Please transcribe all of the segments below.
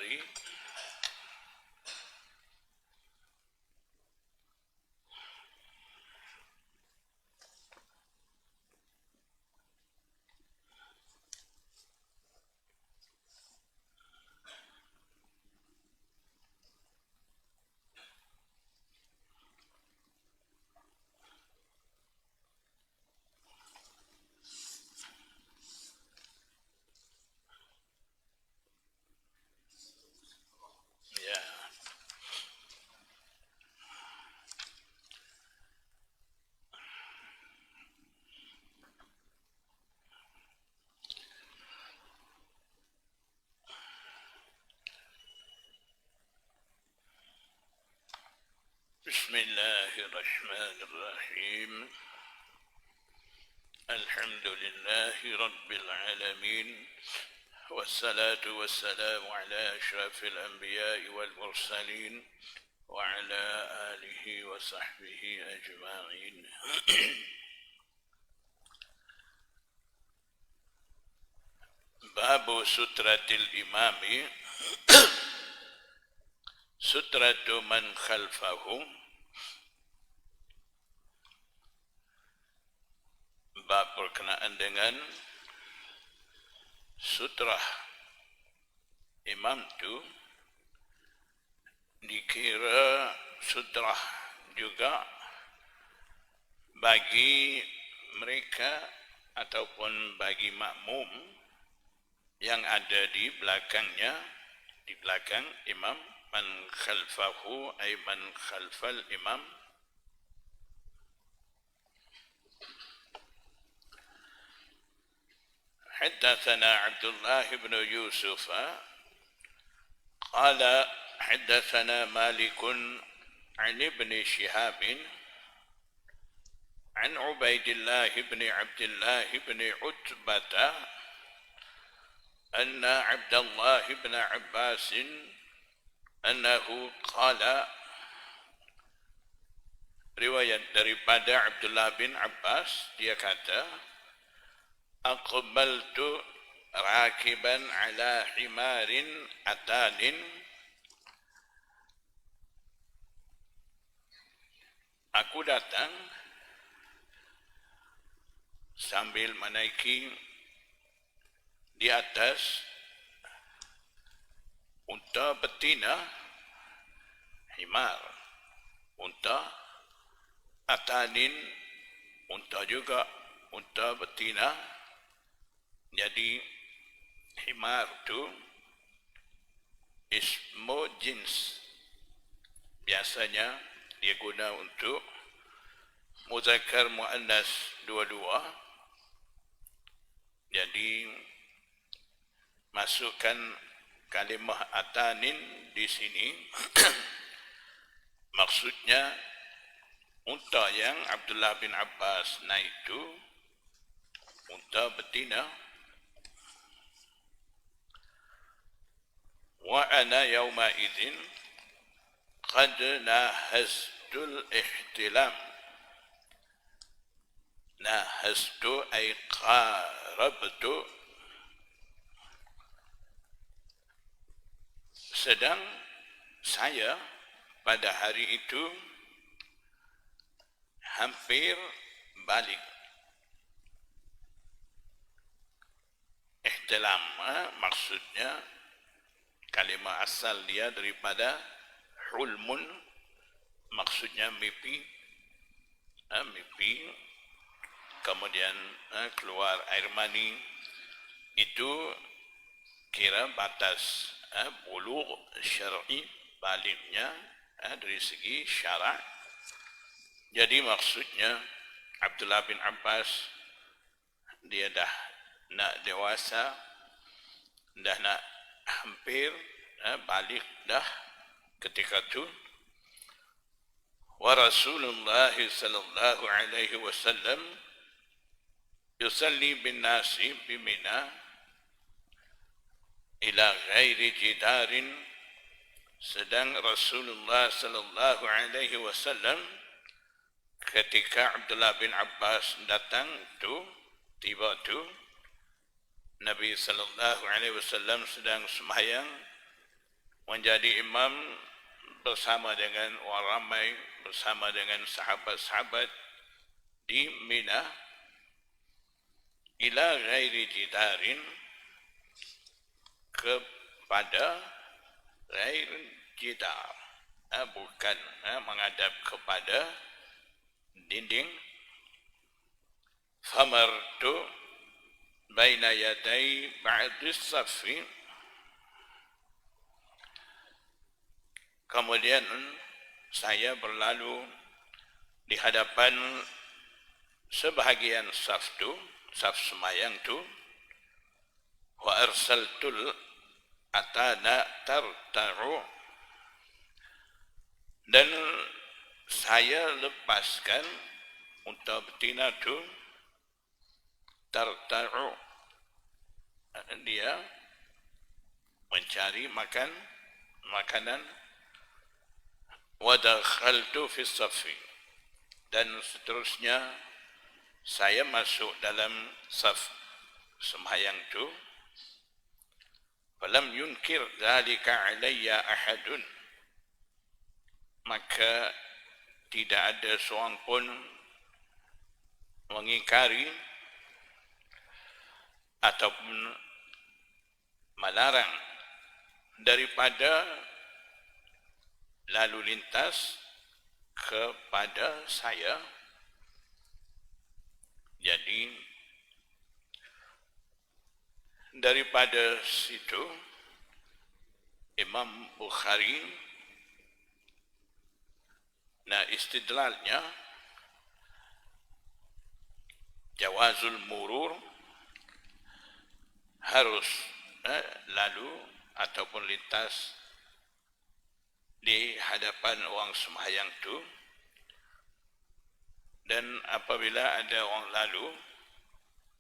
kembali. Ya. بسم الله الرحمن الرحيم. الحمد لله رب العالمين، والصلاة والسلام على أشرف الأنبياء والمرسلين وعلى آله وصحبه أجمعين. باب سترة الإمام سترة من خلفه. Bab berkenaan dengan sutrah imam itu dikira sutrah juga bagi mereka ataupun bagi makmum yang ada di belakangnya, di belakang imam. Man khalfahu ay man khalfal imam. حدثنا عبد الله بن يوسف قال حدثنا مالك عن ابن شهاب عن عبيد الله بن عبد الله بن عتبة أن عبد الله بن عباس أنه قال. Riwayat daripada Abdullah bin Abbas, dia kata, aqbaltu rakiban ala himarin atanin. Aku datang sambil menaiki di atas unta betina, himar, unta, atanin, unta juga, unta betina. Jadi himar itu ismu jins. Biasanya dia guna untuk muzakkar muannas dua-dua. Jadi masukkan kalimah atanin di sini. Maksudnya unta yang Abdullah bin Abbas naik itu unta betina. Wa ana yawma idzin qad nahaztul ihtilam. Nahaztu ay qarabtu. Sedang saya pada hari itu hampir balik. Ihtilam maksudnya kalimah asal dia daripada hulmun, maksudnya mimpi, mimpi, kemudian keluar air mani. Itu kira batas bulugh syar'i, baliknya dari segi syarak. Jadi maksudnya Abdullah bin Abbas dia dah nak dewasa, dah nak hampir balik dah ketika itu. Wa Rasulullah sallallahu alaihi wasallam yusalli bin nasi bi Mina ila ghairi jidarin. Sedang Rasulullah sallallahu alaihi wasallam ketika Abdullah bin Abbas datang tu, tiba tu Nabi sallallahu alaihi wasallam sedang sembahyang menjadi imam bersama dengan orang ramai, bersama dengan sahabat-sahabat di Mina ila ghairi jidarin, kepada ghair jidar, bukan menghadap kepada dinding. Famartu baina yaday ba'dis safi, kemudian saya berlalu di hadapan sebahagian saf semayang tu, wa arsaltul atana tartaru, dan saya lepaskan unta betina tu tartaru, dia mencari makanan. Wa dakhaltu fi safi, dan seterusnya saya masuk dalam saf sembahyang tu. Falam yunkir dzalika alayya ahadun, maka tidak ada seorang pun mengingkari ataupun melarang daripada lalu lintas kepada saya. Jadi daripada situ Imam Bukhari, istidlalnya jawazul murur, harus lalu ataupun lintas di hadapan orang sembahyang tu, dan apabila ada orang lalu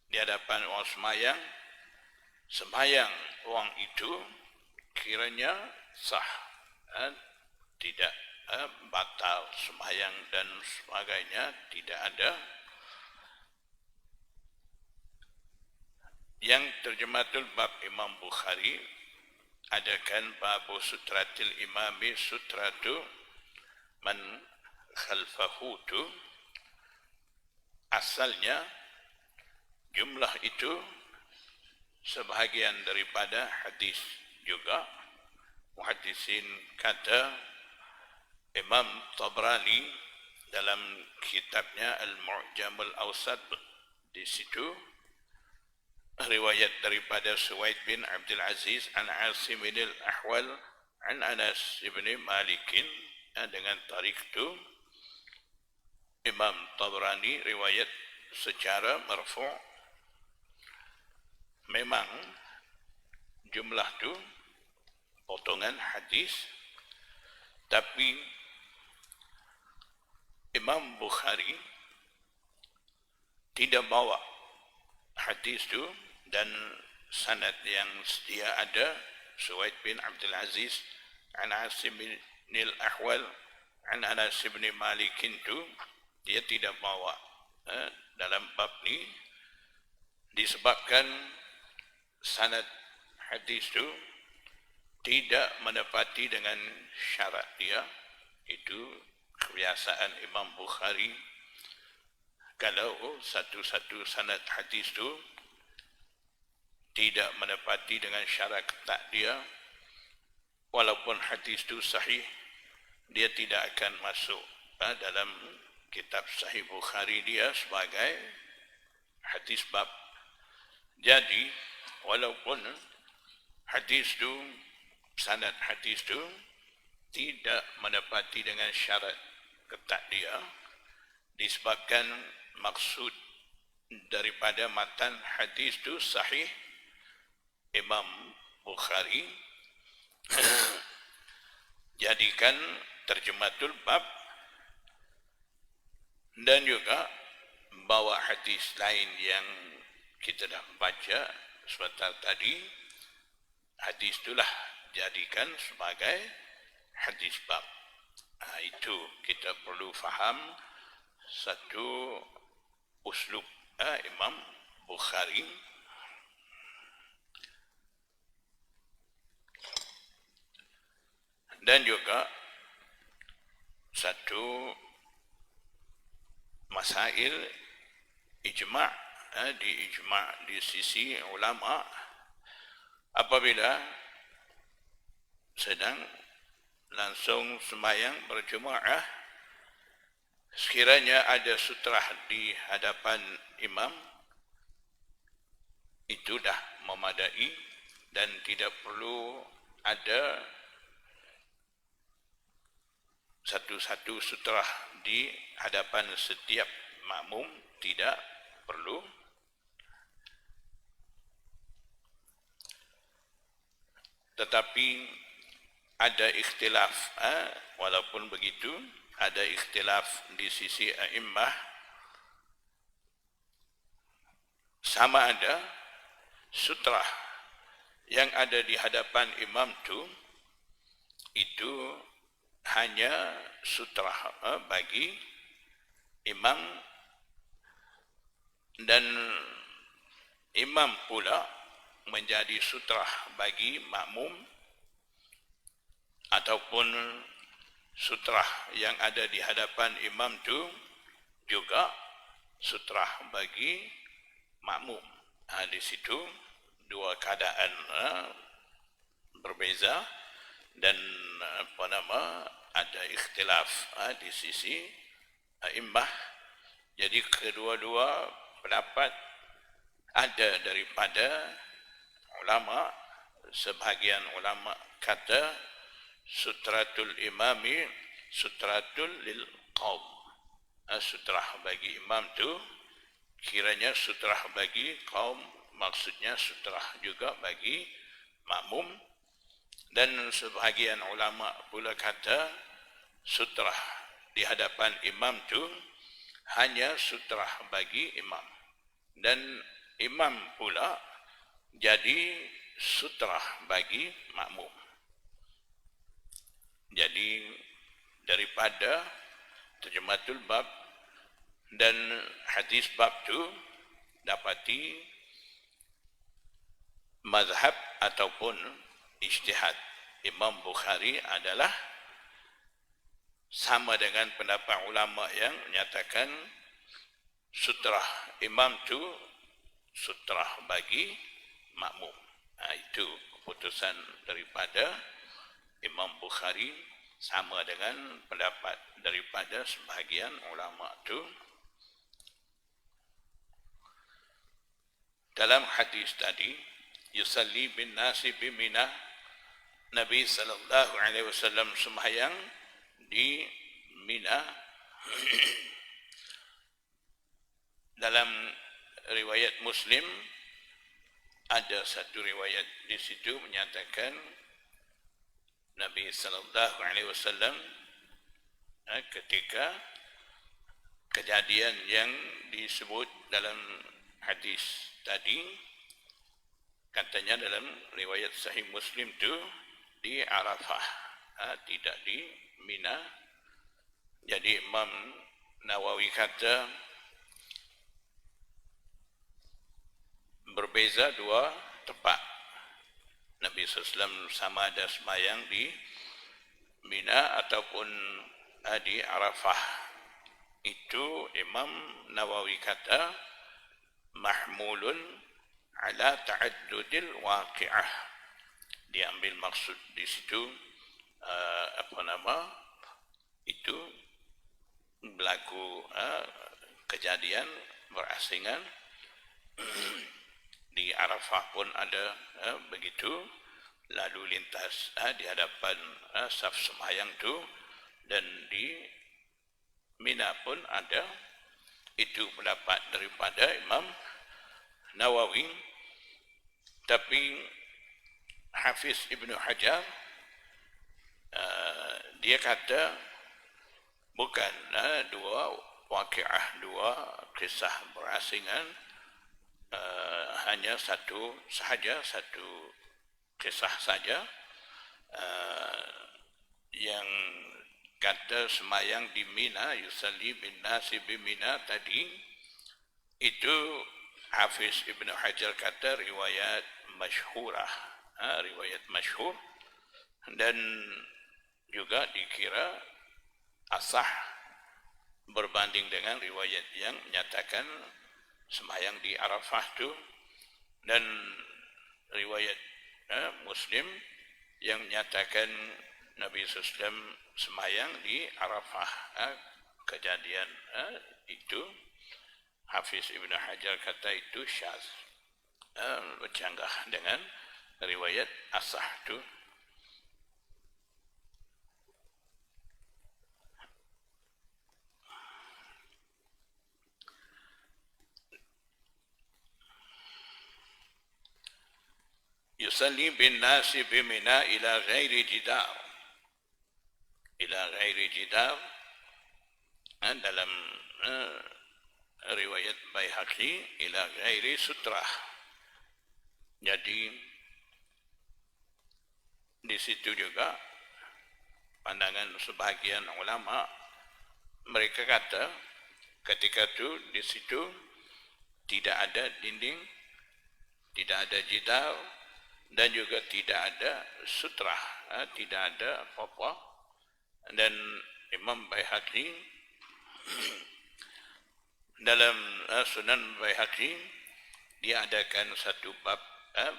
di hadapan orang sembahyang orang itu kiranya sah, tidak batal sembahyang dan sebagainya, tidak ada. Yang terjematul bab Imam Bukhari adakan babu sutratil imami sutratu man khalfahu tu, asalnya jumlah itu sebahagian daripada hadis juga. Muhaddisin kata Imam Tabrani dalam kitabnya Al-Mu'jamul Awsat, di situ riwayat daripada Suwaid bin Abdul Aziz an Asim bin al-Ahwal an Anas bin Malikin, dengan tarik itu Imam Tabrani riwayat secara marfu'. Memang jumlah tu potongan hadis, tapi Imam Bukhari tidak bawa hadis tu dan sanad yang sedia ada. Suwaid bin Abdul Aziz an Asim bin al-Ahwal an Anas bin Malikin tu dia tidak bawa dalam bab ni, disebabkan sanad hadis tu tidak menepati dengan syarat dia. Itu kebiasaan Imam Bukhari, kalau satu-satu sanad hadis tu tidak menepati dengan syarat ketat dia, walaupun hadis tu sahih, dia tidak akan masuk dalam kitab Sahih Bukhari dia sebagai hadis bab. Jadi walaupun hadis tu, sanad hadis tu tidak menepati dengan syarat ketat dia, disebabkan maksud daripada matan hadis tu sahih, Imam Bukhari jadikan terjematul bab, dan juga bawa hadis lain yang kita dah baca sebentar tadi. Hadis itulah jadikan sebagai hadis bab. Itu kita perlu faham satu uslub Imam Bukhari. Dan juga satu masail ijma' di sisi ulama apabila sedang langsung sembahyang berjemaah, sekiranya ada sutrah di hadapan imam, itu dah memadai dan tidak perlu ada satu-satu sutrah di hadapan setiap makmum, tidak perlu. Tetapi ada ikhtilaf, walaupun begitu ada ikhtilaf di sisi a'immah, sama ada sutrah yang ada di hadapan imam itu hanya sutrah bagi imam, dan imam pula menjadi sutrah bagi makmum, ataupun sutrah yang ada di hadapan imam itu juga sutrah bagi makmum. Di situ dua keadaan berbeza, dan ada ikhtilaf di sisi a'immah. Jadi kedua-dua pendapat ada daripada ulama. Sebahagian ulama kata sutratul imami sutratul lil qaum. Sutrah bagi imam tu kiranya sutrah bagi kaum, maksudnya sutrah juga bagi makmum. Dan sebahagian ulama pula kata sutrah di hadapan imam tu hanya sutrah bagi imam, dan imam pula jadi sutrah bagi makmum. Jadi daripada terjematul bab dan hadis bab tu dapati mazhab ataupun ijtihad Imam Bukhari adalah sama dengan pendapat ulama yang menyatakan sutrah imam tu sutrah bagi makmum. Itu keputusan daripada Imam Bukhari, sama dengan pendapat daripada sebahagian ulama tu. Dalam hadis tadi, yusalli bin nasi bi Mina, Nabi sallallahu alaihi wasallam sembahyang di Mina. Dalam riwayat Muslim ada satu riwayat di situ menyatakan Nabi sallallahu alaihi wasallam ketika kejadian yang disebut dalam hadis tadi, katanya dalam riwayat Sahih Muslim tu di Arafah, tidak di Mina. Jadi Imam Nawawi kata berbeza dua tempat. Nabi SAW sama ada sembahyang di Mina ataupun di Arafah. Itu Imam Nawawi kata mahmulun ala ta'addudil waqi'ah. Diambil maksud di situ itu berlaku kejadian berasingan. Di Arafah pun ada begitu, lalu lintas di hadapan saf sembahyang tu, dan di Mina pun ada. Itu pendapat daripada Imam Nawawi. Tapi Hafiz Ibnu Hajar dia kata bukan dua waqi'ah, dua kisah berasingan, hanya satu sahaja, satu kisah saja. Yang kata semayang di Mina, yusalli bin nasi bi Mina tadi, itu Hafiz Ibnu Hajar kata riwayat masyhurah, riwayat masyhur. Dan juga dikira asah berbanding dengan riwayat yang menyatakan sembahyang di Arafah itu, dan riwayat Muslim yang menyatakan Nabi SAW sembahyang di Arafah. Kejadian itu Hafiz Ibn Hajar kata itu syaz, bercanggah dengan riwayat asah itu. Yusalli bin nasi bimina ila ghairi jidar. Ila ghairi jidar dalam riwayat Baihaqi ila ghairi sutrah. Jadi di situ juga pandangan sebahagian ulama, mereka kata ketika itu di situ tidak ada dinding, tidak ada jidar, dan juga tidak ada sutrah, tidak ada apa-apa. Dan Imam Baihaqi dalam Sunan Baihaqi dia adakan satu bab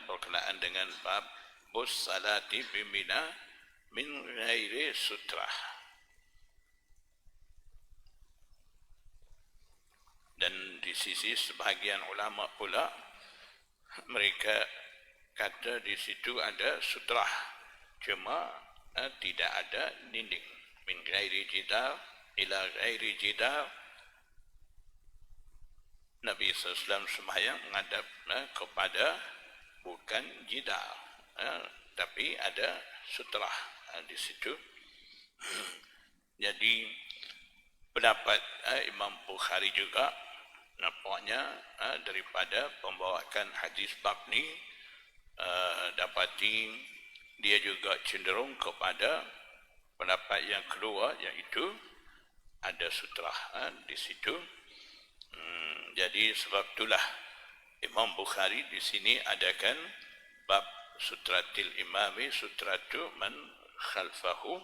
berkenaan dengan bab bus salati bimina min ghairi sutrah. Dan di sisi sebahagian ulama pula mereka kata di situ ada sutrah, cuma tidak ada dinding. Min ghairi jidar ila ghairi jidar, Nabi SAW sembahyang menghadap kepada bukan jidar, tapi ada sutrah di situ. Jadi pendapat Imam Bukhari juga nampaknya daripada pembawakan hadis bab ni dapati dia juga cenderung kepada pendapat yang kedua, iaitu ada sutrah di situ. Jadi sebab itulah Imam Bukhari di sini adakan bab sutratil imami sutratu man khalfahu.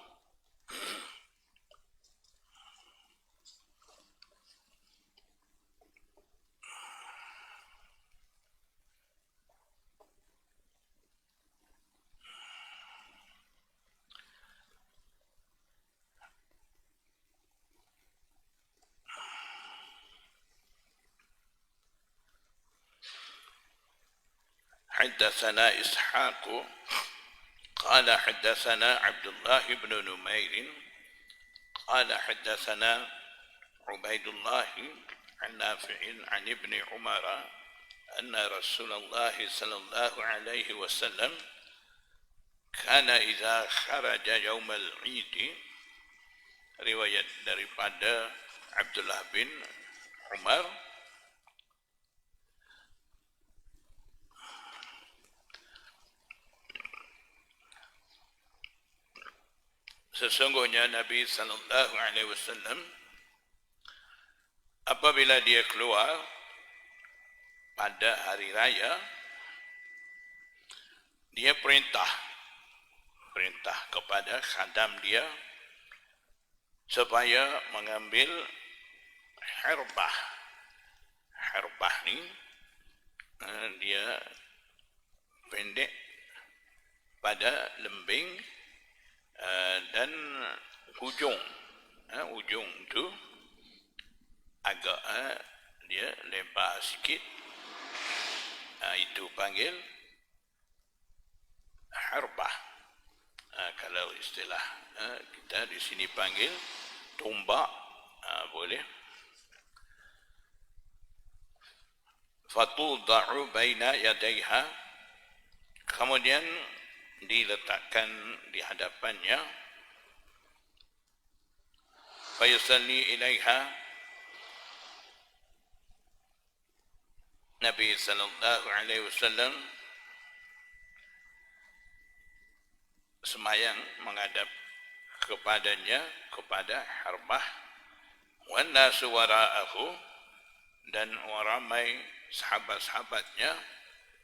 حدثنا إسحاق قال حدثنا عبد الله بن نمير قال حدثنا عبيد الله عن نافع عن ابن عمر أن رسول الله صلى الله عليه وسلم كان إذا خرج يوم العيد. Riwayat daripada Abdullah bin Umar, sesungguhnya Nabi sallallahu alaihi wasallam apabila dia keluar pada hari raya, dia perintah kepada khadam dia supaya mengambil hirbah. Hirbah ni dia pendek pada lembing dan ujung tu agak dia lebar sikit, itu panggil harbah. Kalau istilah kita di sini panggil tombak, boleh. Fatuda'u baina yadayha, kemudian diletakkan di hadapannya. Fayusalli ilaiha, Nabi sallallahu alaihi wasallam sembahyang menghadap kepadanya, kepada harbah. Wan nasu wara'ahu, dan ramai sahabat-sahabatnya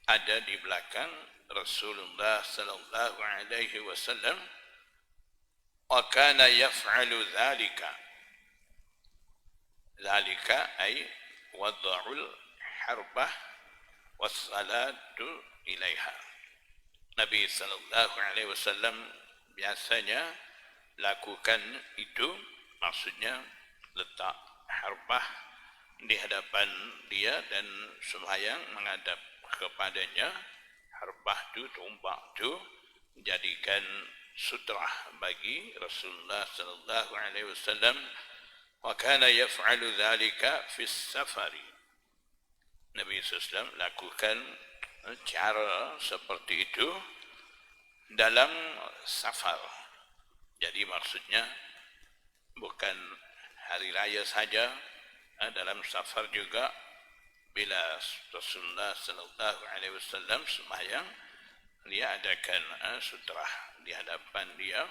ada di belakang Rasulullah sallallahu alaihi wasallam. wa kana yaf'alu dzalika. Dzalika ay wad'ul harbah wassalatu ilaiha. Nabi sallallahu alaihi wasallam biasanya lakukan itu, maksudnya letak harbah di hadapan dia dan sembahyang menghadap kepadanya. Harbah tu, tombak tu, jadikan sutrah bagi Rasulullah sallallahu alaihi wasallam. Wa kana yaf'alu dzalika fi safari. Nabi sallallahu lakukan cara seperti itu dalam safar. Jadi maksudnya bukan hari raya saja, dalam safar juga bila Rasulullah sallallahu alaihi wasallam sembahyang, dia adakan sutrah di hadapan dia.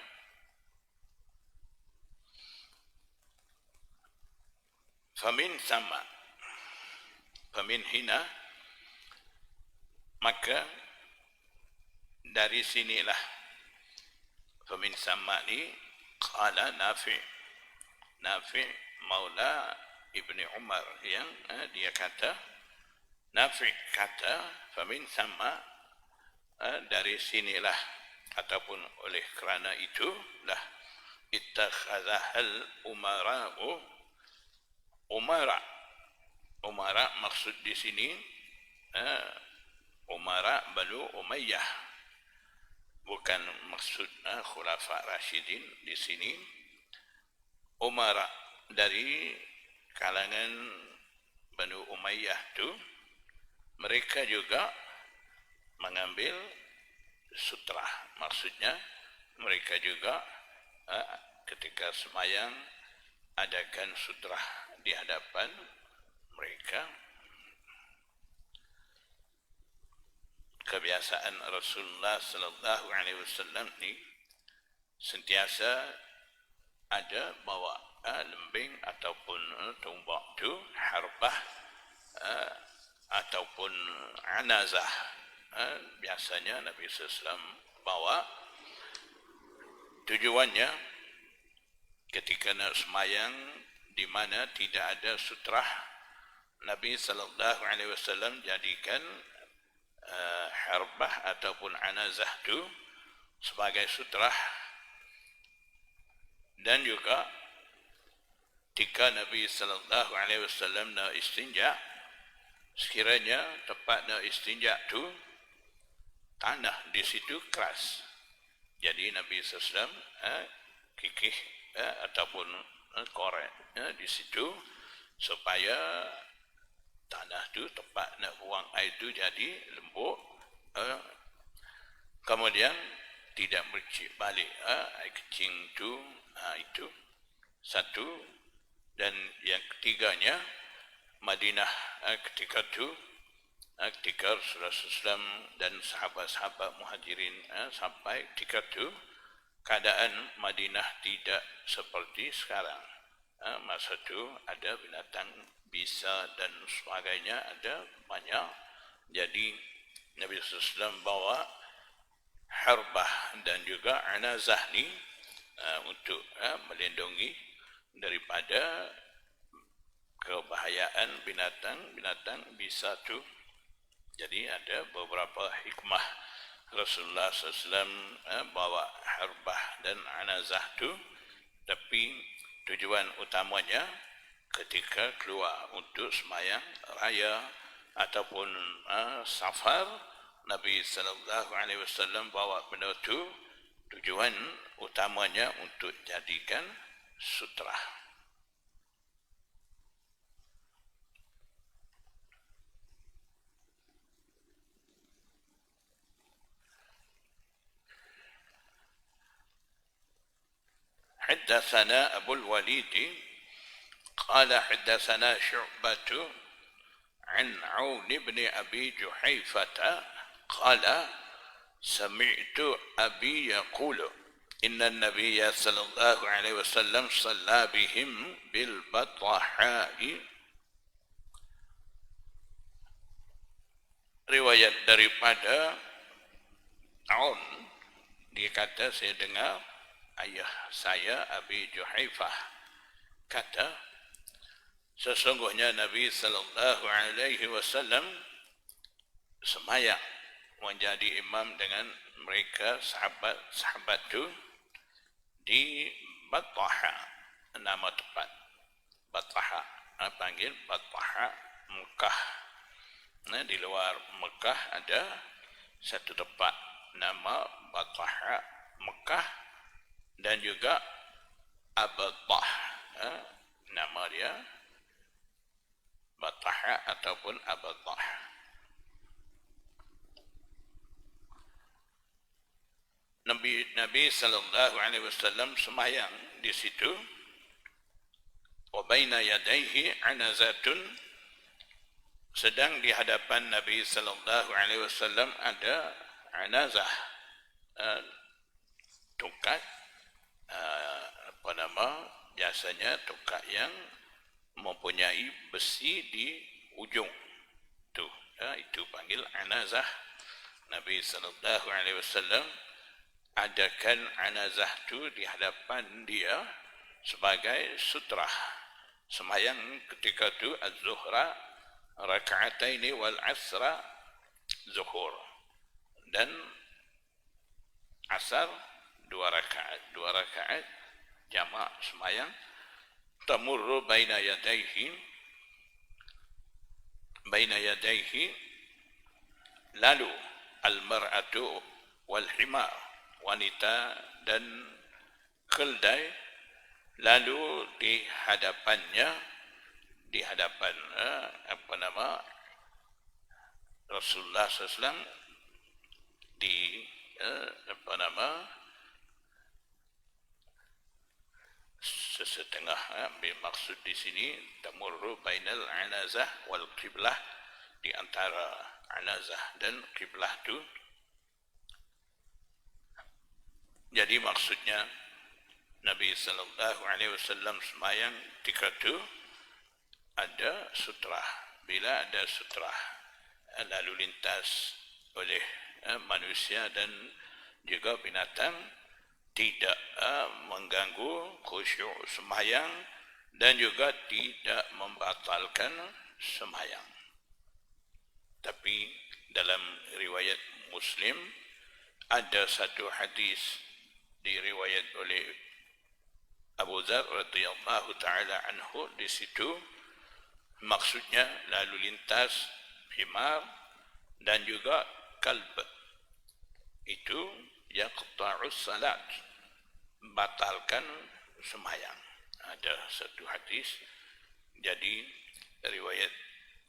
Famin sama, famin hina, maka dari sinilah, famin sama ni qala Nafi maula Ibni Umar yang dia kata, Nafi kata, famin sama, dari sinilah ataupun oleh kerana itulah ittakhadhal umara maksud di sini umara Banu Umayyah, bukan maksud khulafa Rasyidin di sini. Umara dari kalangan Banu Umayyah tu, mereka juga mengambil sutrah, maksudnya mereka juga ketika sembahyang adakan sutrah di hadapan mereka. Kebiasaan Rasulullah sallallahu alaihi wasallam ni sentiasa ada bawa lembing ataupun tombak tu, harbah ataupun anazah. Biasanya Nabi SAW bawa. Tujuannya ketika nak sembahyang di mana tidak ada sutrah, Nabi sallallahu alaihi wasallam jadikan harbah ataupun anazah tu sebagai sutrah. Dan juga ketika Nabi sallallahu alaihi wasallam nak istinja, sekiranya tempat nak istinja tu tanah di situ keras, jadi Nabi sallallahu alaihi wasallam kikih ataupun korek di situ supaya tanah tu tempat nak buang air tu jadi lembut, kemudian tidak bercik balik air kecing tu. Itu satu. Dan yang ketiganya, Madinah ketika itu, ketika Rasulullah SAW dan sahabat-sahabat muhajirin sampai ketika itu, keadaan Madinah tidak seperti sekarang. Masa itu ada binatang bisa dan sebagainya, ada banyak. Jadi Nabi SAW bawa harbah dan juga anazah ni untuk melindungi daripada kebahayaan binatang bisa tu. Jadi ada beberapa hikmah Rasulullah SAW bawa harbah dan anazah tu, tapi tujuan utamanya ketika keluar untuk sembahyang raya ataupun safar, Nabi sallallahu alaihi wasallam bawa benda tu, tujuan utamanya untuk jadikan sutrah. حدثنا أبو الوليد قال حدثنا شعبة عن عون بن أبي جحيفة قال سمعت أبي يقول إن النبي صلى الله عليه وسلم صلى بهم بالبطحاء. Riwayat daripada Aun, dia kata saya dengar ayah saya Abi Juhaifah kata, sesungguhnya Nabi sallallahu alaihi wasallam semayang menjadi imam dengan mereka sahabat-sahabat itu di Battaha, nama tepat Battaha, panggil Battaha Mekah. Nah, di luar Mekah ada satu tempat nama Battaha Mekah dan juga Abattah, nama dia Battaha ataupun Abattah. Nabi sallallahu alaihi wasallam sembahyang di situ. Wa baina yadayhi anazatun, sedang di hadapan Nabi sallallahu alaihi wasallam ada anazah, tongkat, biasanya tongkat yang mempunyai besi di ujung tu, itu panggil anazah. Nabi sallallahu alaihi wasallam adakan anazah tu di hadapan dia sebagai sutrah. Sembahyang ketika itu az-zuhra raka'ataini wal asra zuhur, dan asar 2 rakaat jamak sembahyang. Tamurru baina yadayhi lalu al-mar'atu wal himar, wanita dan keldai, lalu di hadapan Rasulullah SAW di sesetengah, bermaksud di sini tamurru bainal anazah wal qiblah, di antara anazah dan qiblah itu. Jadi maksudnya Nabi sallallahu alaihi wasallam sembahyang ketika itu ada sutrah. Bila ada sutrah lalu lintas oleh manusia dan juga binatang, tidak mengganggu khusyuk sembahyang dan juga tidak membatalkan sembahyang. Tapi dalam riwayat Muslim ada satu hadis diriwayat oleh Abu Dzar radhiyallahu taala anhu, di situ maksudnya lalu lintas himar dan juga kalb itu yaqta'us salat, batalkan sembahyang. Ada satu hadis. Jadi riwayat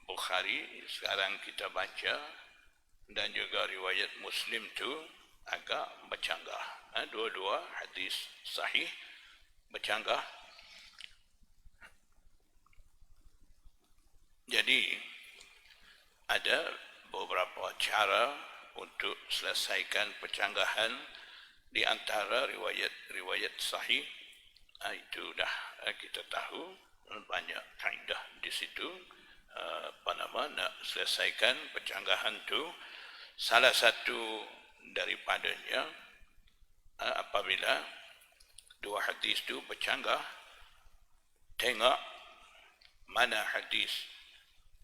Bukhari sekarang kita baca dan juga riwayat Muslim tu agak bercanggah. Dua-dua hadis sahih bercanggah. Jadi ada beberapa cara untuk selesaikan percanggahan di antara riwayat sahih. Itu dah kita tahu, banyak kaedah di situ nak selesaikan percanggahan tu. Salah satu daripadanya, apabila dua hadis tu bercanggah, tengok mana hadis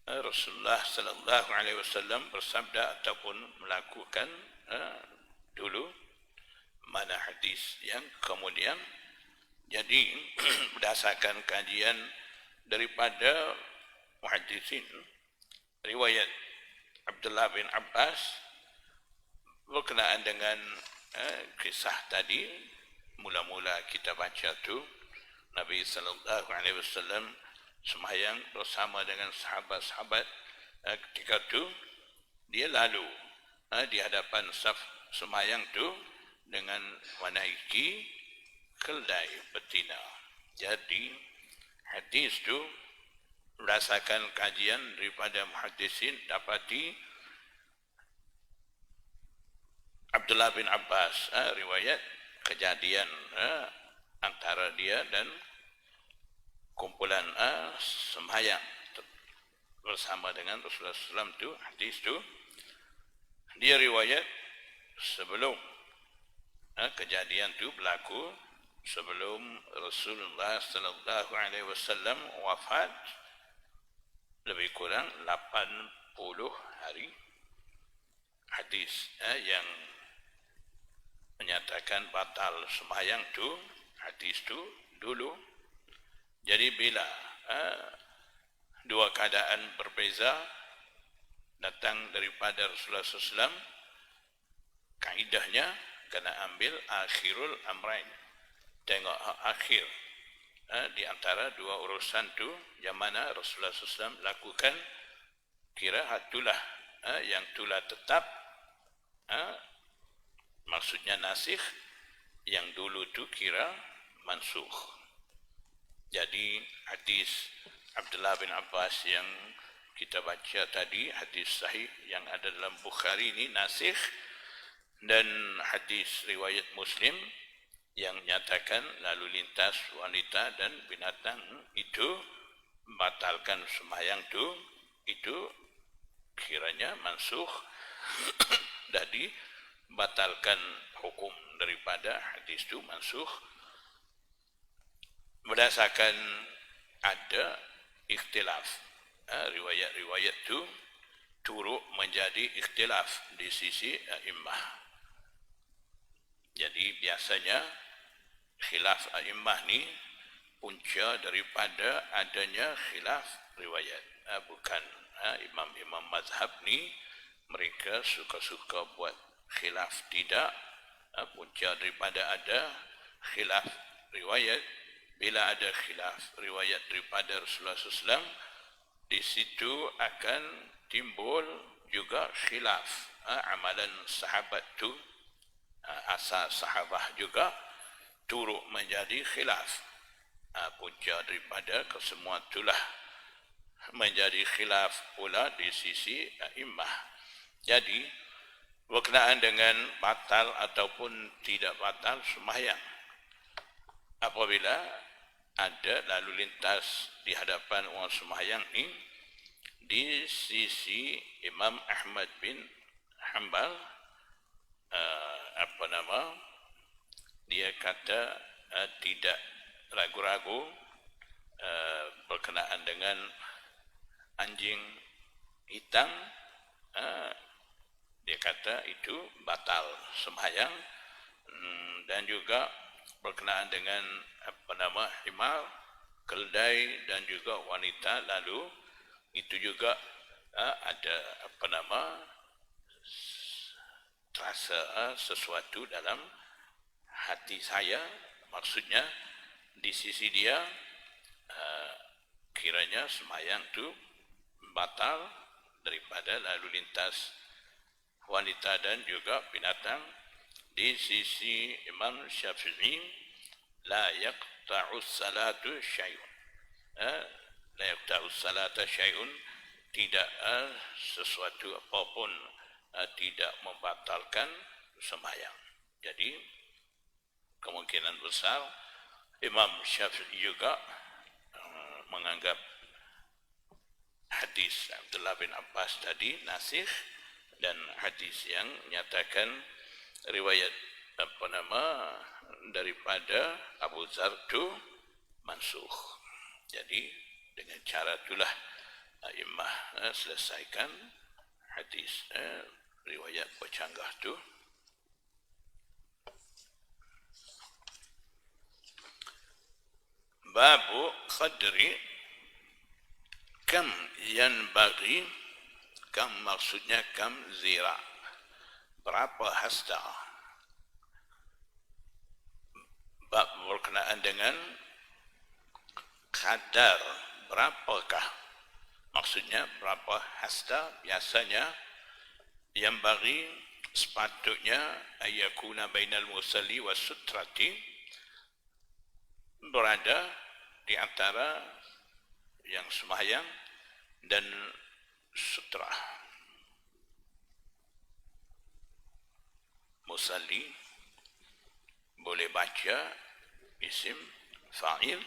Rasulullah sallallahu alaihi wasallam bersabda ataupun melakukan dulu, mana hadis yang kemudian. Jadi berdasarkan kajian daripada muhaddisin, riwayat Abdullah bin Abbas berkenaan dengan kisah tadi, mula-mula kita baca tu, Nabi sallallahu alaihi wasallam sembahyang bersama dengan sahabat-sahabat. Ketika tu dia lalu di hadapan saf sembahyang tu dengan menaiki keldai betina. Jadi hadis tu berdasarkan kajian daripada muhaddisin dapati Abdullah bin Abbas riwayat kejadian antara dia dan kumpulan sembahyang bersama dengan Rasulullah SAW tu. Hadis tu dia riwayat sebelum kejadian tu berlaku, sebelum Rasulullah sallallahu alaihi wasallam wafat, lebih kurang 80 hari. Hadis yang menyatakan batal sembahyang tu, hadis tu dulu. Jadi bila dua keadaan berbeza datang daripada Rasulullah SAW, kaidahnya kena ambil akhirul amrain, tengok akhir di antara dua urusan tu yang mana Rasulullah SAW lakukan, kira itulah yang tulah tetap, maksudnya nasikh, yang dulu tu kira mansukh. Jadi hadis Abdullah bin Abbas yang kita baca tadi, hadis sahih yang ada dalam Bukhari ini nasikh, dan hadis riwayat Muslim yang nyatakan lalu lintas wanita dan binatang itu batalkan sembahyang itu kiranya mansukh. Jadi batalkan hukum daripada hadis itu mansukh berdasarkan ada ikhtilaf. Riwayat itu turut menjadi ikhtilaf di sisi a'immah. Jadi biasanya khilaf a'immah ni punca daripada adanya khilaf riwayat. Bukan imam-imam mazhab ni mereka suka-suka buat khilaf, tidak. Punca daripada ada khilaf riwayat. Bila ada khilaf riwayat daripada Rasulullah SAW, di situ akan timbul juga khilaf amalan sahabat tu, asal sahabah juga turut menjadi khilaf. Punca daripada kesemua itulah menjadi khilaf pula di sisi a'immah. Jadi berkenaan dengan batal ataupun tidak batal sembahyang, apabila ada lalu lintas di hadapan orang sembahyang ni, di sisi Imam Ahmad bin Hanbal, dia kata tidak ragu-ragu berkenaan dengan anjing hitam, dia kata itu batal sembahyang. Dan juga berkenaan dengan himar, keledai dan juga wanita lalu, itu juga ada terasa sesuatu dalam hati saya, maksudnya di sisi dia kiranya sembahyang tu batal daripada lalu lintas wanita dan juga binatang. Di sisi Imam Syafi'i, la yaqta'us salatu syai'un, la yaqta'us salata syai'un, tidak sesuatu apapun tidak membatalkan sembahyang. Jadi kemungkinan besar Imam Syafi'i juga menganggap hadis Abdullah bin Abbas tadi nasikh, dan hadis yang nyatakan riwayat daripada Abu Dzar tu mansukh. Jadi dengan cara itulah a'immah selesaikan hadis riwayat bercanggah tu. Babu qadri kam yanbaghi, kam maksudnya kam zira, berapa hasta. Bab berkenaan dengan kadar, berapakah, maksudnya berapa hasta biasanya yang bagi sepatutnya ayakuna bainal musalli was sutrati, berada di antara yang sembahyang dan sutra. Musalli boleh baca isim fa'il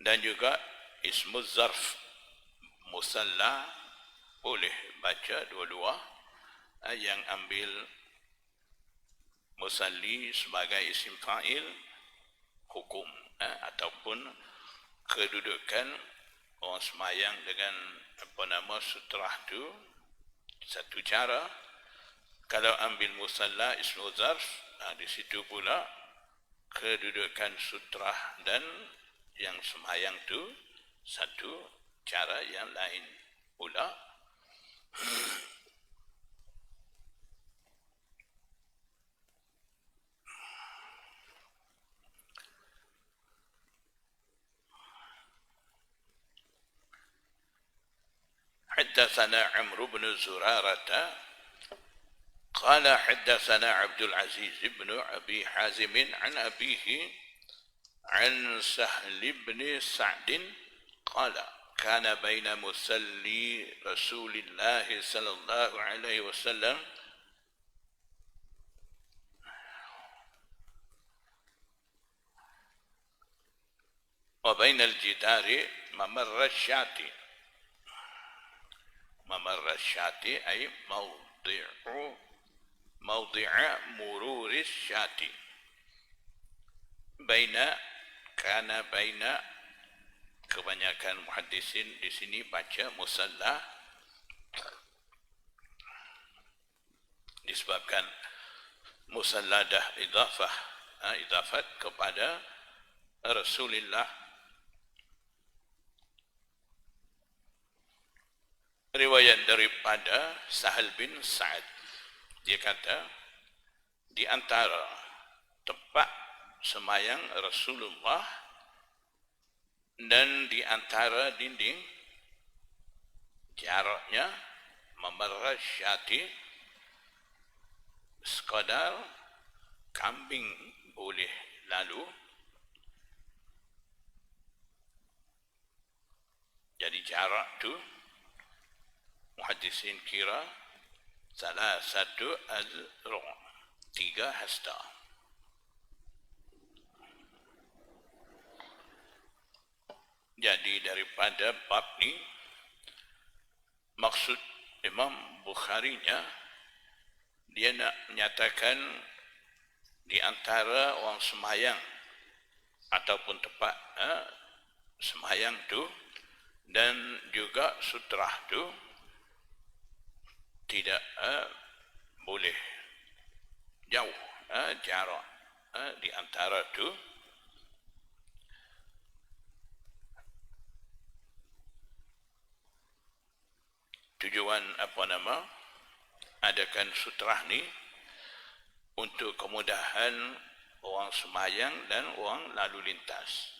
dan juga ismu zarf. Musalla boleh baca dua-dua, yang ambil musalli sebagai isim fa'il ataupun kedudukan orang semayang dengan sutrah tu satu cara. Kalau ambil musalla ismu zarf, di situ pula kedudukan sutrah dan yang semayang tu satu cara yang lain pula. حدثنا عمرو بن زرارة قال حدثنا عبد العزيز بن أبي حازم عن أبيه عن سهل بن سعد قال كان بين مسلي رسول الله صلى الله عليه وسلم وبين الجدار ممر الشاة. ممر الشاة أي موضع مرور الشاة. كان بين, kebanyakan muhaddisin di sini baca musalla disebabkan musalla dah idafat kepada Rasulullah. Riwayat daripada Sahal bin Sa'ad, dia kata di antara tempat semayang Rasulullah dan di antara dinding jaraknya mamarrah syati, sekadar kambing boleh lalu. Jadi jarak tu muhaddisin kira salah satu az-ru', 3 hasta. Jadi daripada bab ni maksud Imam Bukhari-nya, dia nak menyatakan di antara orang semayang ataupun tempat semayang tu dan juga sutrah tu tidak boleh jauh jarak di antara tu. Tujuan adakan sutrah ni untuk kemudahan orang semayang dan orang lalu lintas.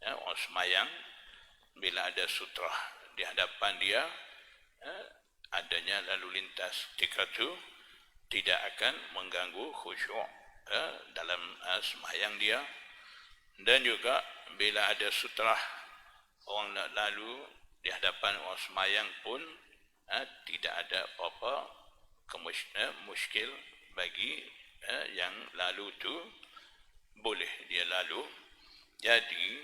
Orang semayang bila ada sutrah di hadapan dia, adanya lalu lintas ketika itu tidak akan mengganggu khusyuk dalam semayang dia. Dan juga bila ada sutrah orang nak lalu di hadapan orang semayang pun tidak ada apa-apa muskil bagi yang lalu tu, boleh dia lalu. Jadi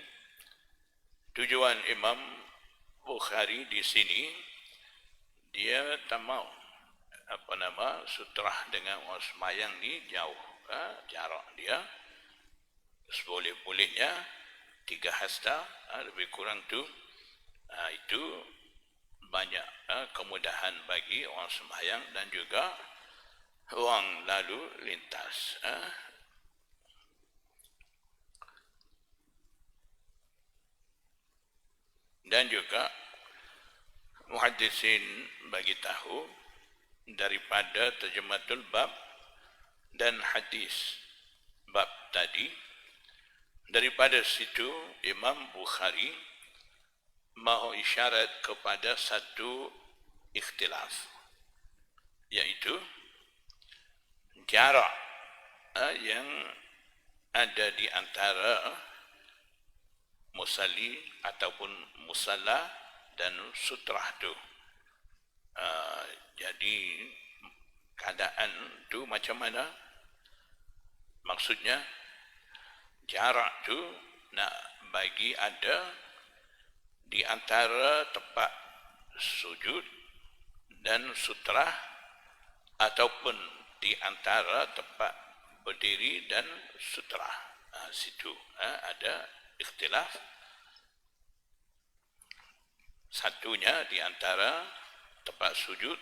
tujuan Imam Bukhari di sini, dia tak mau sutrah dengan orang semayang ni jauh jarak dia. Seboleh-bolehnya 3 hasta, lebih kurang tu. Itu banyak kemudahan bagi orang sembahyang dan juga orang lalu lintas. Dan juga muhaddisin bagi tahu daripada terjematul bab dan hadis bab tadi, daripada situ Imam Bukhari mahu isyarat kepada satu ikhtilaf, iaitu jarak yang ada di antara musalli ataupun musalla dan sutrah tu. Jadi keadaan tu macam mana? Maksudnya jarak tu nak bagi ada di antara tempat sujud dan sutrah, ataupun di antara tempat berdiri dan sutrah. Situ ada ikhtilaf. Satunya di antara tempat sujud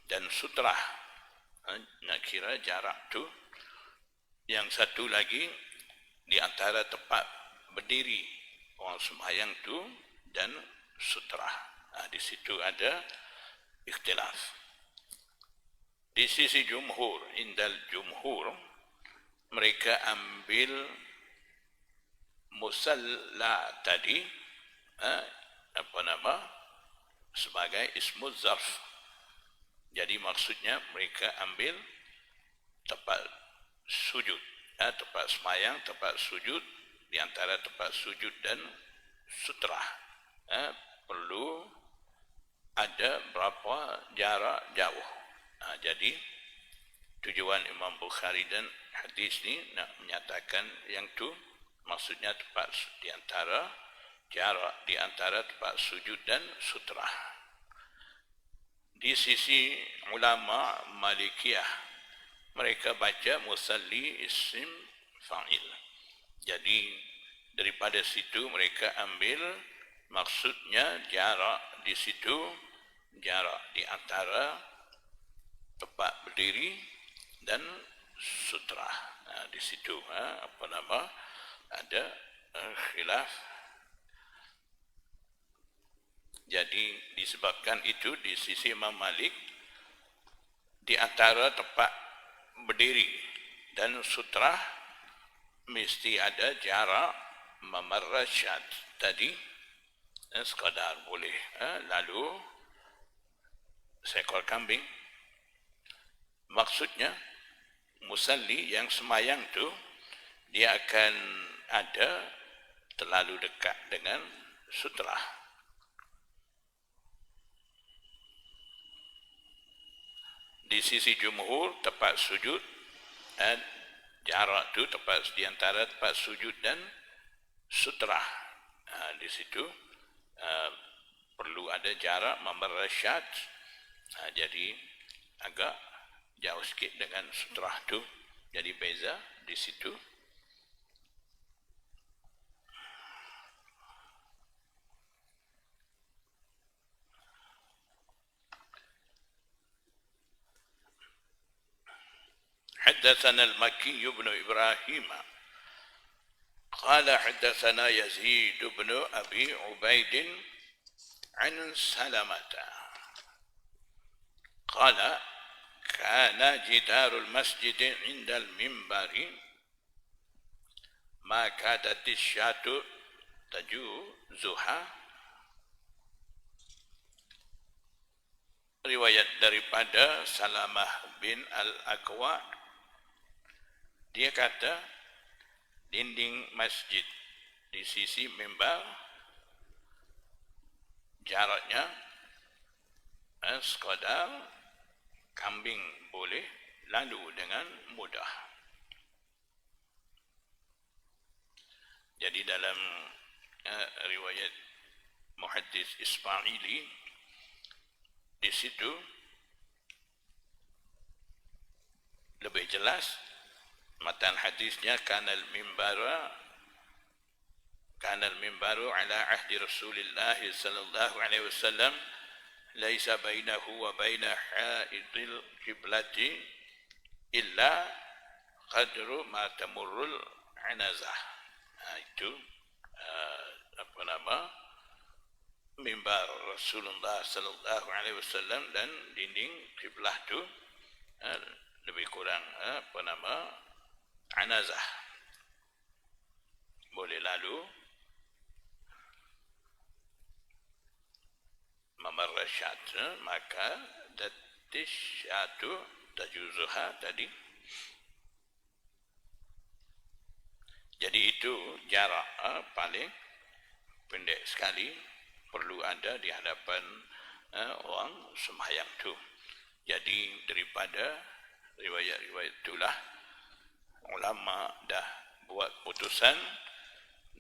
dan sutrah. Nak kira jarak tu. Yang satu lagi di antara tempat berdiri orang sembahyang tu dan sutrah. Di situ ada ikhtilaf. Di sisi jumhur, indal jumhur, mereka ambil musalla tadi, sebagai ismul zarf. Jadi maksudnya mereka ambil tempat sujud, tempat semayang, tempat sujud, di antara tempat sujud dan sutrah. Perlu ada berapa jarak jauh. Jadi tujuan Imam Bukhari dan hadis ni nak menyatakan yang tu maksudnya tempat di antara jarak di antara tempat sujud dan sutrah. Di sisi ulama Malikiyah, mereka baca musalli isim fa'il. Jadi daripada situ mereka ambil maksudnya jarak di situ, jarak di antara tempat berdiri dan sutrah. Di situ ada khilaf. Jadi disebabkan itu di sisi Imam Malik, di antara tempat berdiri dan sutrah mesti ada jarak mamarrasyat tadi, sekadar boleh lalu seekor kambing. Maksudnya musalli yang semayang tu dia akan ada terlalu dekat dengan sutrah. Di sisi jumhur, tempat sujud dan jarak tu tempat di antara tempat sujud dan sutrah. Di situ perlu ada jarak mamarrasyat. Jadi agak jauh sikit dengan sutrah tu. Jadi beza di situ. حدثنا المكي بن إبراهيم قال حدثنا يزيد بن أبي عبيد عن سلمة قال كان جدار المسجد عند المنبر ما كادت الشاة تجوزها. Riwayat daripada Salamah bin Al-Aqwa, dia kata dinding masjid di sisi mimbar jaraknya sekadar kambing boleh lalu dengan mudah. Jadi dalam riwayat Muhaddis Ismaili, di situ lebih jelas matan hadisnya kanal mimbaru ala ahdi Rasulillah sallallahu alaihi wasallam laisa bainahu wa baina haidil qiblati illa qadru ma tamurrul anazah. Itu mimbar Rasulullah sallallahu alaihi wasallam dan dinding kiblah tu lebih kurang anazah, boleh lalu mamarrasyat, maka datisyatu tajuzuha tadi. Jadi itu jarak paling pendek sekali perlu ada di hadapan orang sembahyang tu. Jadi daripada riwayat-riwayat itulah ulama dah buat putusan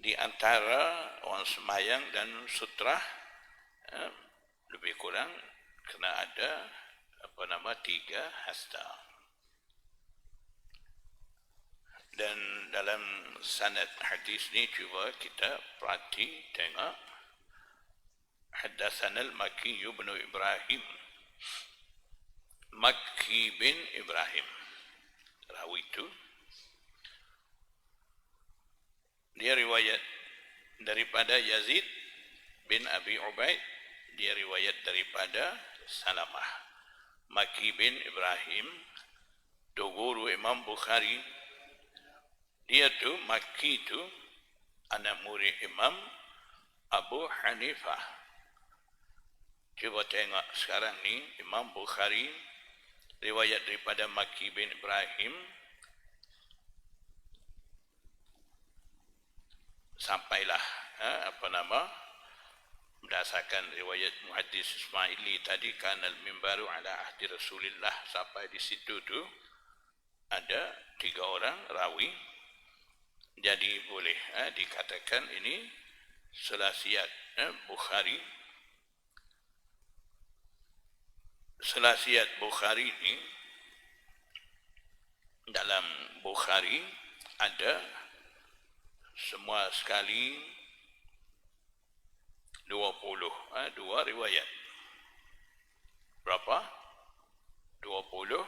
di antara orang sembahyang dan sutrah lebih kurang kena ada 3 hasta. Dan dalam sanad hadis ni cuba kita perhati tengok. Haddatsana al-Makki bin Ibrahim. Makki bin Ibrahim. Rawi itu dia riwayat daripada Yazid bin Abi Ubaid, dia riwayat daripada Salamah. Makki bin Ibrahim tu guru Imam Bukhari. Dia tu Makki tu anak murid Imam Abu Hanifah. Cuba tengok sekarang ni Imam Bukhari riwayat daripada Makki bin Ibrahim sampailah berdasarkan riwayat muhaddis Ismaili tadi, kanal mimbaru ala ahdi Rasulillah, sampai di situ tu ada 3 orang rawi. Jadi boleh dikatakan ini selasiat Bukhari. Selasiat Bukhari ini, dalam Bukhari ada semua sekali 20 dua riwayat. Berapa? 22.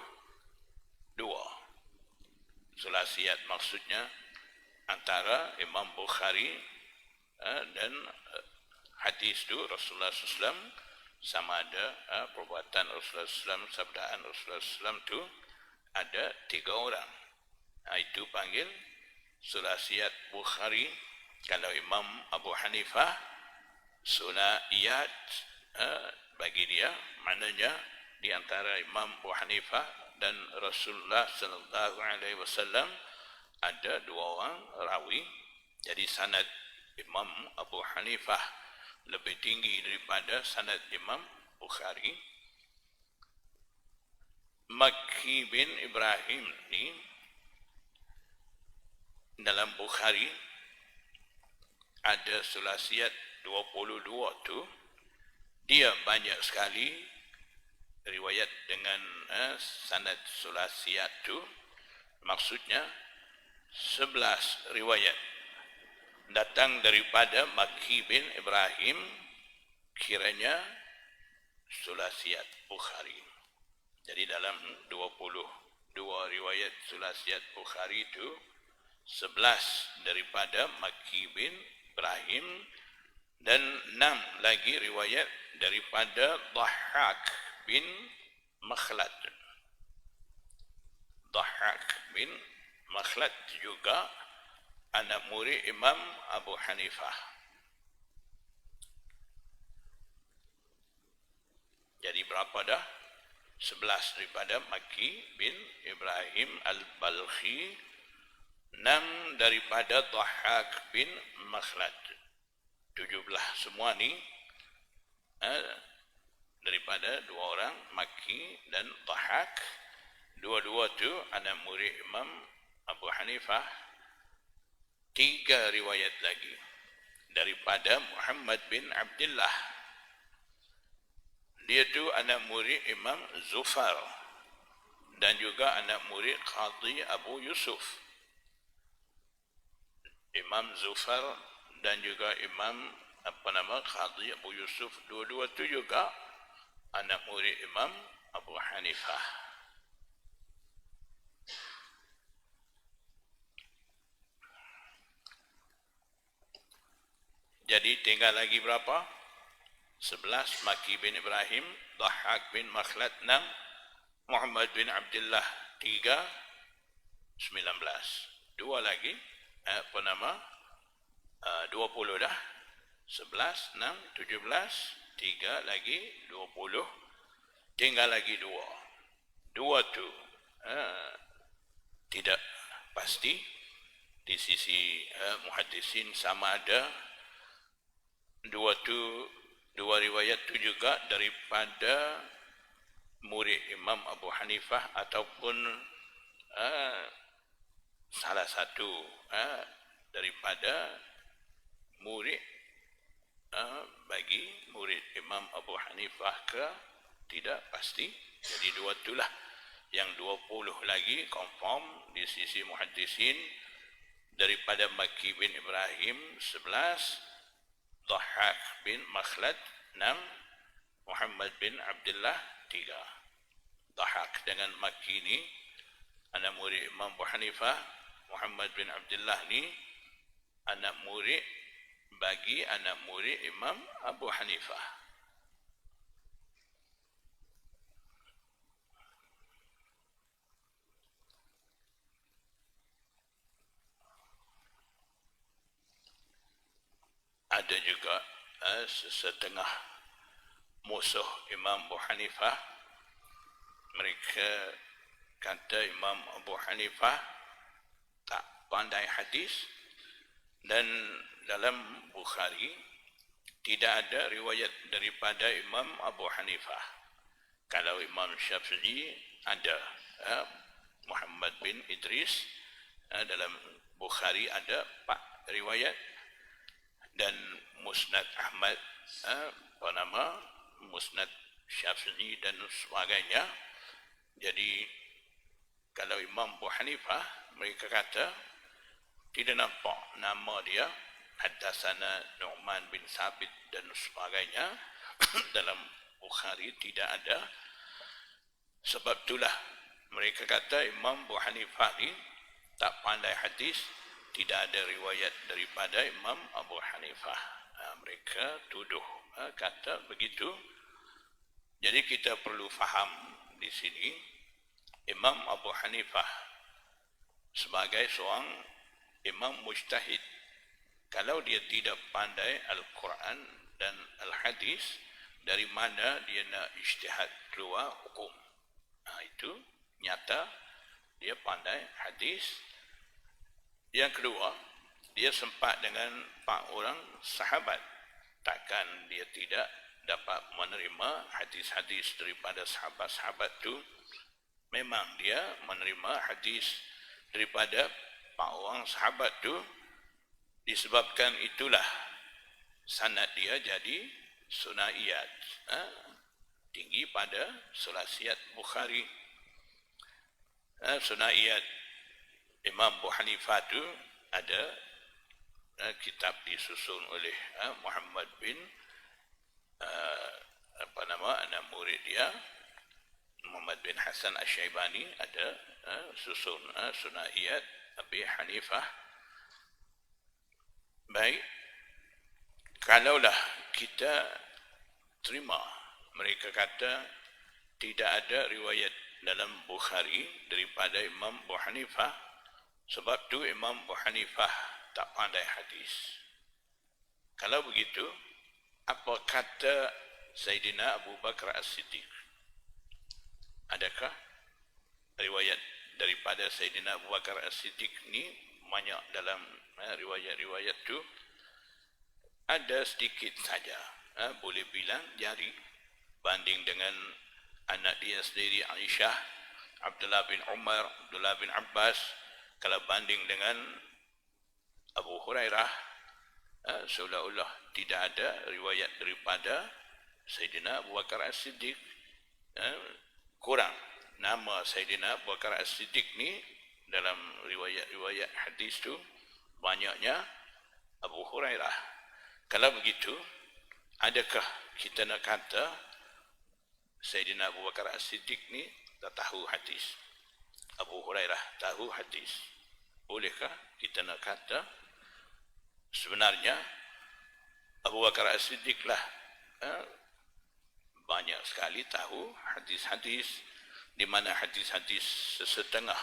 Selasiat maksudnya antara Imam Bukhari dan hadis itu Rasulullah SAW, sama ada perbuatan Rasulullah SAW, sabdaan Rasulullah SAW itu ada 3 orang. Itu panggil selasiat Bukhari. Kalau Imam Abu Hanifah sunaiyat bagi dia, maknanya di antara Imam Abu Hanifah dan Rasulullah sallallahu alaihi wasallam ada 2 orang rawi. Jadi sanad Imam Abu Hanifah lebih tinggi daripada sanad Imam Bukhari. Makki bin Ibrahim ni dalam Bukhari ada selasiat 22 tu, dia banyak sekali riwayat dengan sanad selasiat tu, maksudnya 11 riwayat datang daripada Makki bin Ibrahim, kiranya selasiat Bukhari. Jadi dalam 22 riwayat selasiat Bukhari itu 11 daripada Makki bin Ibrahim dan 6 lagi riwayat daripada Dhahhak bin Makhlad. Dhahhak bin Makhlad juga anak murid Imam Abu Hanifah. Jadi berapa dah? 11 daripada Makki bin Ibrahim al-Balkhi, 6 daripada Dhahhak bin Makhlad. 17 semua ni daripada 2 orang, Makki dan Dhahhak. Dua-dua tu anak murid Imam Abu Hanifah. 3 riwayat lagi daripada Muhammad bin Abdullah. Dia tu anak murid Imam Zufar dan juga anak murid Qadhi Abu Yusuf. Imam Zufar dan juga Imam Qadhi Abu Yusuf, dua-dua tu juga anak murid Imam Abu Hanifah. Jadi tinggal lagi berapa? 11 Makki bin Ibrahim, Dhahhak bin Makhlad 6, Muhammad bin Abdullah 3, 19. 2 lagi 20 dah. 11, 6, 17, 3 lagi 20. Tinggal lagi 2. 2 tu tidak pasti di sisi muhaddisin, sama ada 2 riwayat tu juga daripada murid Imam Abu Hanifah ataupun salah satu daripada murid bagi murid Imam Abu Hanifah ke, tidak pasti. Jadi 2 itulah yang 20 lagi confirm di sisi muhaddisin daripada Makki bin Ibrahim 11, Dhahhak bin Makhlad 6, Muhammad bin Abdullah 3. Dhahhak dengan Makki ni anak murid Imam Abu Hanifah, Muhammad bin Abdullah ni anak murid bagi anak murid Imam Abu Hanifah. Ada juga setengah musuh Imam Abu Hanifah, mereka kata Imam Abu Hanifah tak pandai hadis, dan dalam Bukhari tidak ada riwayat daripada Imam Abu Hanifah. Kalau Imam Syafi'i ada, Muhammad bin Idris, dalam Bukhari ada 4 riwayat, dan Musnad Ahmad, Musnad Syafi'i dan sebagainya. Jadi kalau Imam Abu Hanifah, mereka kata tidak nampak nama dia, Haddatsana Nu'man bin Sabit dan sebagainya dalam Bukhari tidak ada. Sebab itulah mereka kata Imam Abu Hanifah ni tak pandai hadis, tidak ada riwayat daripada Imam Abu Hanifah. Mereka tuduh, kata begitu. Jadi kita perlu faham di sini, Imam Abu Hanifah sebagai seorang imam mujtahid, kalau dia tidak pandai Al-Quran dan Al-Hadis, dari mana dia nak ijtihad keluar hukum? Itu nyata dia pandai hadis. Yang kedua, dia sempat dengan 4 orang sahabat. Takkan dia tidak dapat menerima hadis-hadis daripada sahabat-sahabat itu. Memang dia menerima hadis daripada 4 orang sahabat itu. Disebabkan itulah sanad dia jadi sunaiyat, tinggi pada sulasiat Bukhari. Sunaiyat Imam Abu Hanifah itu ada kitab disusun oleh Muhammad bin anak murid dia Muhammad bin Hasan Asy-Syaibani, ada susun Sunaiyat Abi Hanifah. Baik, kalaulah kita terima mereka kata tidak ada riwayat dalam Bukhari daripada Imam Abu Hanifah, sebab tu Imam Abu Hanifah tak pandai hadis. Kalau begitu, apa kata Sayyidina Abu Bakar As-Siddiq? Adakah riwayat daripada Sayyidina Abu Bakar As-Siddiq ni banyak dalam riwayat-riwayat tu? Ada sedikit saja, boleh bilang jari, banding dengan anak dia sendiri Aisyah, Abdullah bin Umar, Abdullah bin Abbas. Kalau banding dengan Abu Hurairah, seolah-olah tidak ada riwayat daripada Sayyidina Abu Bakar As-Siddiq. Kurang nama Sayyidina Abu Bakar As-Siddiq ni dalam riwayat-riwayat hadis tu, banyaknya Abu Hurairah. Kalau begitu, adakah kita nak kata Sayyidina Abu Bakar As-Siddiq ni tak tahu hadis, Abu Hurairah tahu hadis? Bolehkah kita nak kata sebenarnya Abu Bakar As-Siddiq lah banyak sekali tahu hadis-hadis, di mana hadis-hadis setengah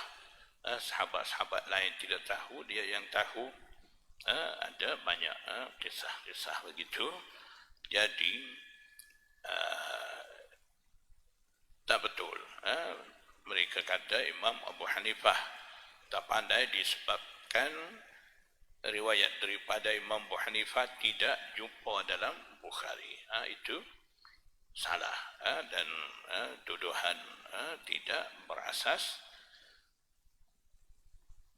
sahabat-sahabat lain tidak tahu, dia yang tahu. Ada banyak kisah-kisah begitu. Jadi tak betul mereka kata Imam Abu Hanifah tak pandai disebabkan riwayat daripada Imam Abu Hanifah tidak jumpa dalam Bukhari. Itu salah, dan tuduhan tidak berasas.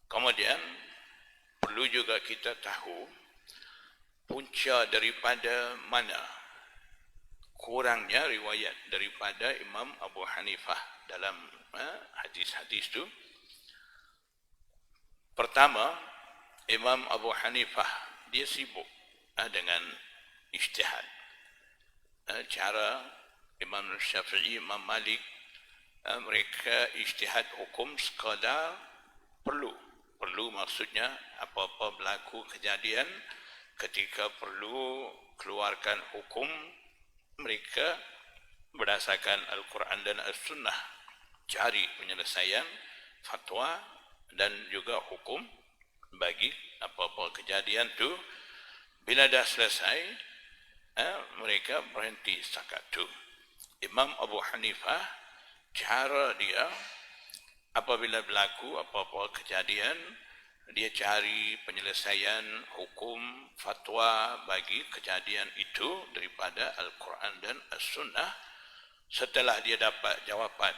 Kemudian perlu juga kita tahu punca daripada mana kurangnya riwayat daripada Imam Abu Hanifah dalam hadis-hadis tu. Pertama, Imam Abu Hanifah dia sibuk dengan ijtihad. Cara Imam Syafi'i, Imam Malik, mereka ijtihad hukum sekadar perlu maksudnya apa-apa berlaku kejadian ketika perlu keluarkan hukum, mereka berdasarkan Al-Quran dan As-Sunnah cari penyelesaian fatwa dan juga hukum bagi apa-apa kejadian tu. Bila dah selesai, mereka berhenti setakat tu. Imam Abu Hanifah, cara dia apabila berlaku apa-apa kejadian, dia cari penyelesaian hukum fatwa bagi kejadian itu daripada Al-Quran dan As-Sunnah. Setelah dia dapat jawapan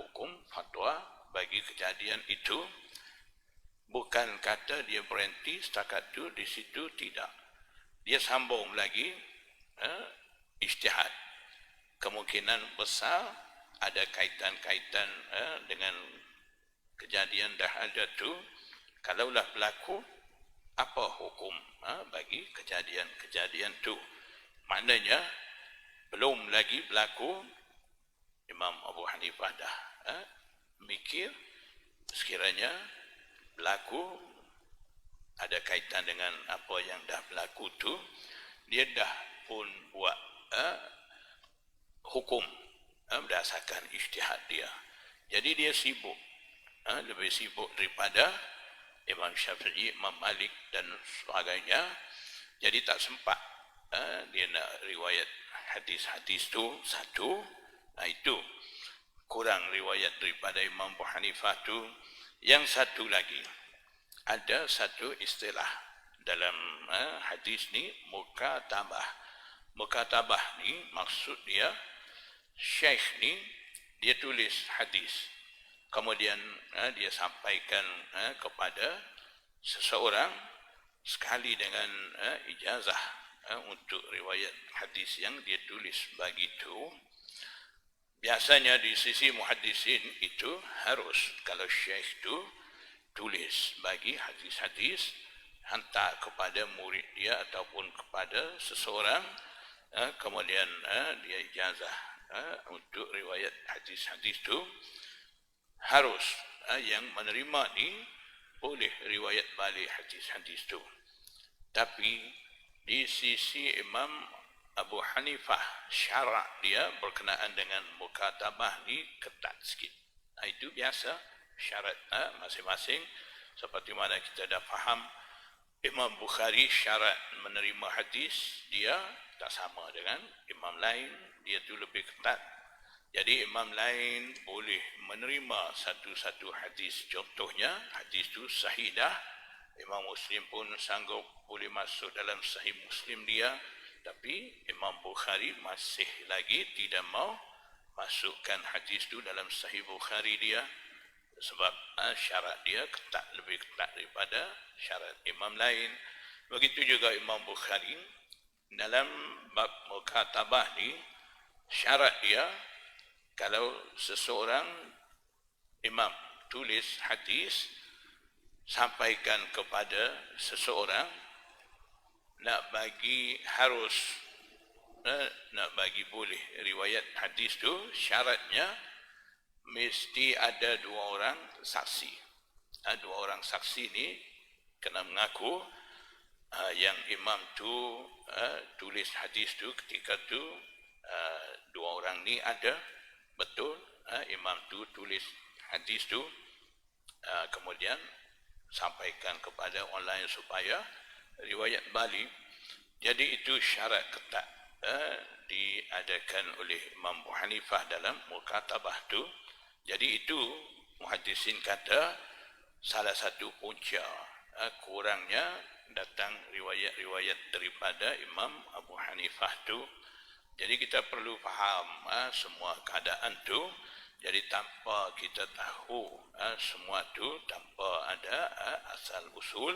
hukum fatwa bagi kejadian itu, bukan kata dia berhenti setakat itu, di situ tidak. Dia sambung lagi ijtihad. Kemungkinan besar ada kaitan-kaitan dengan kejadian dah ada tu. Kalaulah berlaku, apa hukum bagi kejadian-kejadian tu? Maknanya belum lagi berlaku, Imam Abu Hanifah dah mikir sekiranya berlaku ada kaitan dengan apa yang dah berlaku tu, dia dah pun buat hukum berdasarkan ijtihad dia. Jadi dia sibuk, lebih sibuk daripada Imam Syafi'i, Imam Malik dan sebagainya. Jadi tak sempat dia nak riwayat hadis-hadis tu satu. Itu kurang riwayat daripada Imam Abu Hanifah tu. Yang satu lagi, ada satu istilah dalam hadis ni, mukatabah. Mukatabah ni maksud dia, syekh ni dia tulis hadis, kemudian dia sampaikan kepada seseorang sekali dengan ijazah untuk riwayat hadis yang dia tulis begitu. Biasanya di sisi muhaddisin itu harus, kalau syekh itu tulis bagi hadis-hadis, hantar kepada murid dia ataupun kepada seseorang, kemudian dia ijazah untuk riwayat hadis-hadis itu, harus yang menerima ni boleh riwayat balik hadis-hadis itu. Tapi di sisi Imam Abu Hanifah, syarak dia berkenaan dengan mukatabah ni ketat sikit. Itu biasa syarat masing-masing. Seperti mana kita dah faham, Imam Bukhari syarat menerima hadis dia tak sama dengan imam lain, dia tu lebih ketat. Jadi imam lain boleh menerima satu-satu hadis, contohnya hadis tu sahih dah, Imam Muslim pun sanggup boleh masuk dalam Sahih Muslim dia, tapi Imam Bukhari masih lagi tidak mau masukkan hadis tu dalam Sahih Bukhari dia, sebab syarat dia ketat, lebih ketat daripada syarat imam lain. Begitu juga Imam Bukhari dalam bab mukatabah ni, syarat dia kalau seseorang imam tulis hadis sampaikan kepada seseorang, nak bagi harus nak bagi boleh riwayat hadis tu, syaratnya mesti ada dua orang saksi. Dua orang saksi ni kena mengaku yang imam tu tulis hadis tu ketika tu dua orang ni ada betul, imam tu tulis hadis tu, kemudian sampaikan kepada orang lain supaya riwayat balik. Jadi itu syarat ketat diadakan oleh Imam Abu Hanifah dalam mukatabah tu. Jadi itu muhaddisin kata salah satu punca kurangnya datang riwayat-riwayat daripada Imam Abu Hanifah tu. Jadi kita perlu faham semua keadaan tu. Jadi tanpa kita tahu semua tu, tanpa ada asal usul,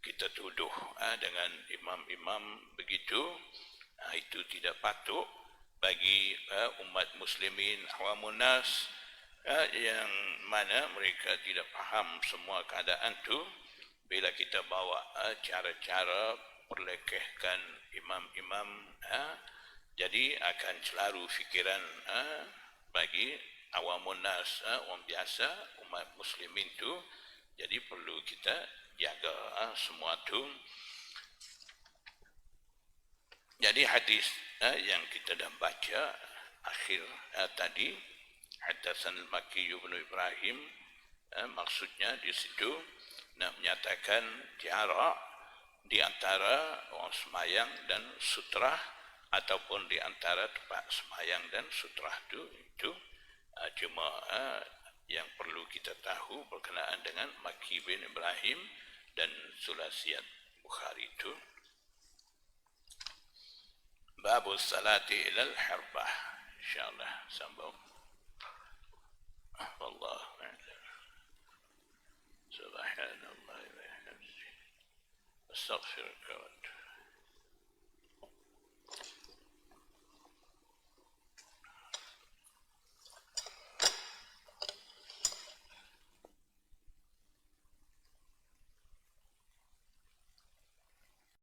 kita tuduh dengan imam-imam begitu, itu tidak patut bagi umat muslimin awamun nas yang mana mereka tidak faham semua keadaan tu. Bila kita bawa cara-cara perlekehkan imam-imam, jadi akan selalu fikiran bagi awamun nas, orang biasa, umat muslimin tu. Jadi perlu kita jaga semua tu. Jadi hadis yang kita dah baca akhir tadi, Haddatsan al-Makki bin Ibrahim, maksudnya di situ nak menyatakan jarak di antara orang semayang dan sutrah, ataupun di antara tempat semayang dan sutrah itu cuma yang perlu kita tahu berkenaan dengan Makki bin Ibrahim dan Sulasiyat Bukhari itu. Babus salati ilal harbah, insyaallah sambung. Wallahu a'lam. Subhanallah wa bihamdihi. Astaghfiruka wa atubu